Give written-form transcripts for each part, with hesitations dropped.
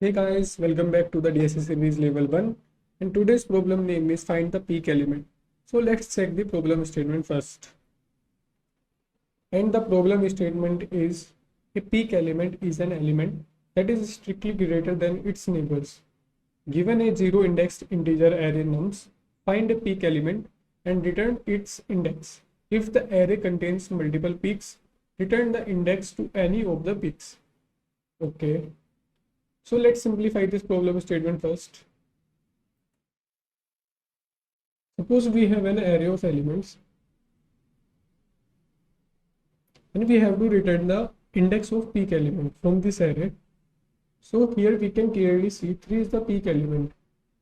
Hey guys, welcome back to the DSC series level 1, and today's problem name is find the peak element. So let's check the problem statement first. And the problem statement is a peak element is an element that is strictly greater than its neighbors. Given a zero indexed integer array nums, find a peak element and return its index. If the array contains multiple peaks, return the index to any of the peaks. Okay. So let's simplify this problem statement first. Suppose we have an array of elements and we have to return the index of peak element from this array. So here we can clearly see 3 is the peak element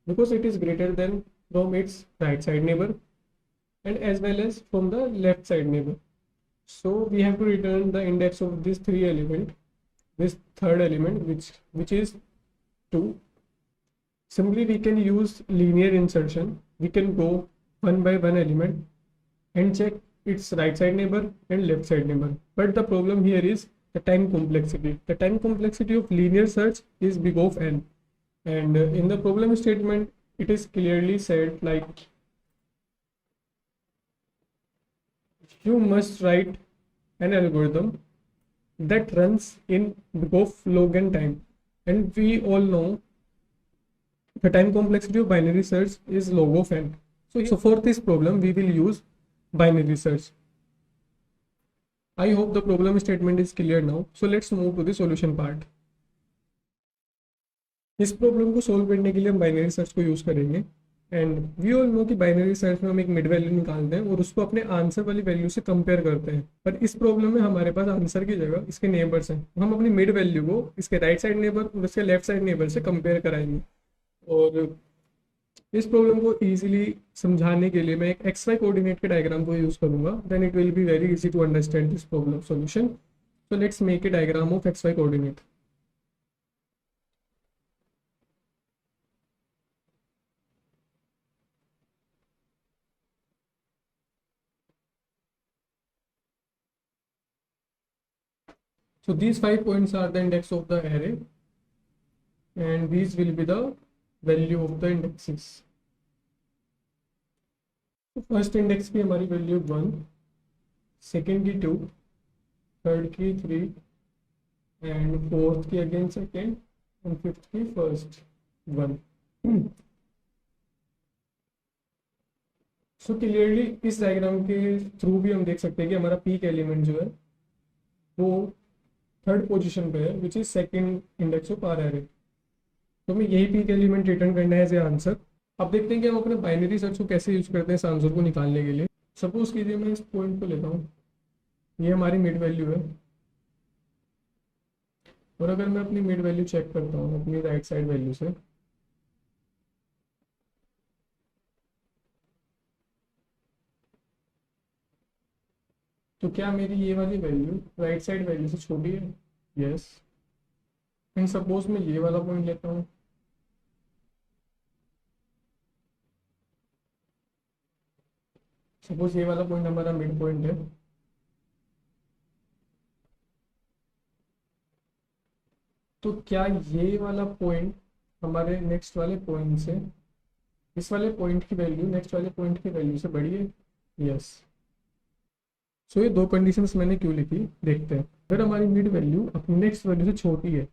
because it is greater than from its right side neighbor and as well as from the left side neighbor. So we have to return the index of this 3 element, this third element which is 2. Simply we can use linear insertion. We can go one by one element and check its right side neighbor and left side neighbor. But the problem here is the time complexity. The time complexity of linear search is big of n. And in the problem statement, it is clearly said like you must write an algorithm that runs in big of log n time. And we all know the time complexity of binary search is log of n. So for this problem, we will use binary search. I hope the problem statement is clear now. So let's move to the solution part. इस problem को solve करने के लिए हम binary search को use करेंगे and we all know कि binary search में हम एक मिड वैल्यू निकालते हैं और उसको अपने आंसर वाली वैल्यू से कंपेयर करते हैं. पर इस प्रॉब्लम में हमारे पास आंसर की जगह इसके नेबर्स हैं. हम अपनी मिड वैल्यू को इसके राइट साइड नेबर और इसके लेफ्ट साइड नेबर से कंपेयर कराएंगे. और इस प्रॉब्लम को इजीली समझाने के लिए मैं एक एक्स वाई कोऑर्डिनेट के डायग्राम को यूज करूंगा. Then it will be very easy to understand this problem solution. So let's make a diagram of X Y coordinate. So these 5 points are the index of the array and these will be the value of the indexes. तो first index की हमारी value 1, second की 2, third की 3 and fourth की again second and fifth की first 1. So clearly इस diagram के through भी हम देख सकते हैं कि हमारा पीक एलिमेंट जो है वो थर्ड पोजीशन पे है which is second index of our array. तो हमें यही पीक एलिमेंट रिटर्न करना है एज ए आंसर. अब देखते हैं कि हम अपने बाइनरी सर्च को कैसे यूज करते हैं इस आंसर को निकालने के लिए. सपोज कीजिए मैं इस पॉइंट को लेता हूँ, ये हमारी मिड वैल्यू है और अगर मैं अपनी मिड वैल्यू चेक करता हूँ अपनी राइट साइड वैल्यू से, तो क्या मेरी ये वाली वैल्यू राइट साइड वैल्यू से छोटी है? यस. एंड सपोज मैं ये वाला पॉइंट लेता हूँ, सपोज ये वाला पॉइंट हमारा मिड पॉइंट है. तो क्या ये वाला पॉइंट हमारे नेक्स्ट वाले पॉइंट से, इस वाले पॉइंट की वैल्यू नेक्स्ट वाले पॉइंट की वैल्यू से बड़ी है? यस. सो ये दो कंडीशंस मैंने क्यों लिखी देखते हैं. अगर हमारी मिड वैल्यू अपनी नेक्स्ट वैल्यू से छोटी है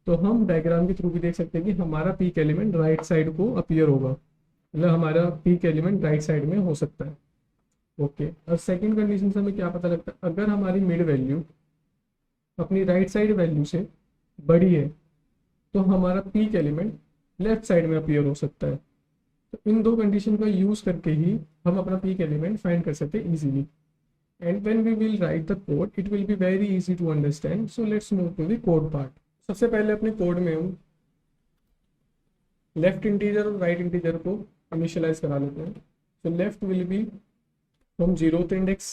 तो हम डायग्राम के थ्रू भी देख सकते हैं कि हमारा पीक एलिमेंट राइट साइड को अपीयर होगा, मतलब हमारा पीक एलिमेंट राइट साइड में हो सकता है. ओके. और सेकंड कंडीशन से हमें क्या पता लगता है, अगर हमारी मिड वैल्यू अपनी राइट साइड वैल्यू से बड़ी है तो हमारा पीक एलिमेंट लेफ्ट साइड में अपीयर हो सकता है. तो इन दो कंडीशन का यूज करके ही हम अपना पीक एलिमेंट फाइंड कर सकते हैं easily. And when we will write the code, it will be very easy to understand. So let's move to the code part. सबसे पहले अपने कोड में हम लेफ्ट इंटीजर और राइट इंटीजर को इनिशियलाइज करा लेते हैं. So left will be from 0th index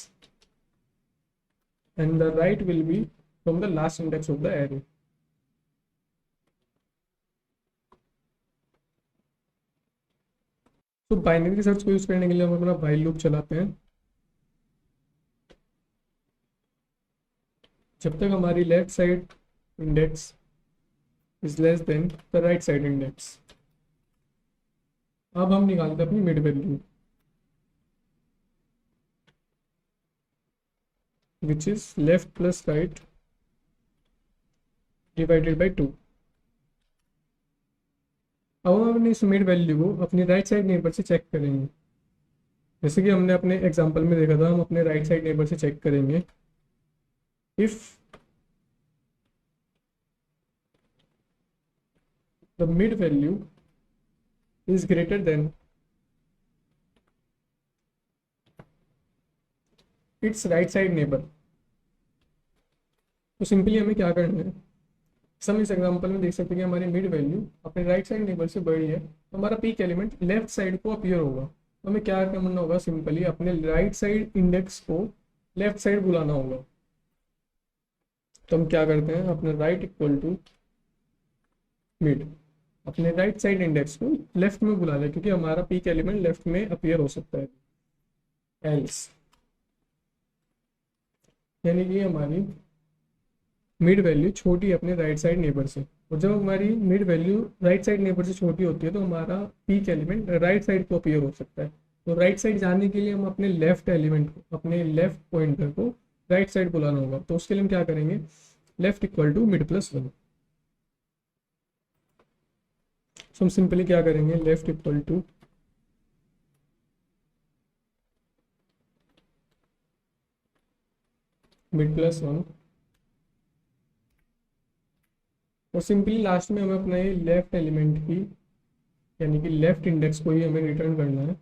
and the right will be from the last index of the array. तो बाइनरी सर्च को यूज करने के लिए हम अपना while लूप चलाते हैं. जब तक हमारी left side index is less than the right side index. अब हम निकालते हैं अपनी mid value which is left plus right divided by 2। अब हम अपनी इस मिड वैल्यू को अपनी राइट साइड नेबर से चेक करेंगे। जैसे कि हमने अपने एग्जांपल में देखा था, हम अपने राइट साइड नेबर से चेक करेंगे। If the mid value is greater than it's right side neighbour, तो सिंपली हमें क्या करना है, हम इस एग्जांपल में देख सकते हैं कि हमारी मिड वैल्यू अपने राइट साइड नेबर से बड़ी है, तो हमारा पीक एलिमेंट लेफ्ट साइड को अपीयर होगा। तो हमें क्या करना होगा, सिंपली अपने राइट साइड इंडेक्स को लेफ्ट साइड बुलाना होगा। तो हम क्या करते हैं, अपने राइट इक्वल टू मिड, अपने राइट साइड इंडेक्स को लेफ्ट में बुला लें क्योंकि हमारा पीक एलिमेंट लेफ्ट में अपीयर हो सकता है। एल्स यानी कि हमारी मिड वैल्यू छोटी है अपने राइट साइड नेबर से, और जब हमारी mid value right side neighbour से छोटी होती है तो हमारा पीक एलिमेंट राइट साइड को अपीयर हो सकता है। तो राइट साइड जाने के लिए हम अपने लेफ्ट एलिमेंट को, अपने लेफ्ट पॉइंटर को राइट साइड बुलाना होगा। तो उसके लिए हम क्या करेंगे, left equal to mid plus 1। तो हम सिंपली क्या करेंगे, left equal to mid plus 1, और सिंपली लास्ट में हमें अपना ये लेफ्ट एलिमेंट की यानी कि लेफ्ट इंडेक्स को ही हमें रिटर्न करना है,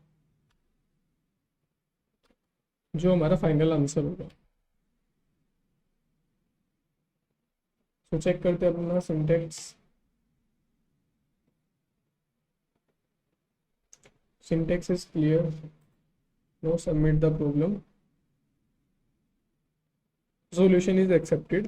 जो हमारा फाइनल आंसर होगा। तो चेक करते हैं अपना syntax. Syntax is clear, no submit the problem, solution is accepted।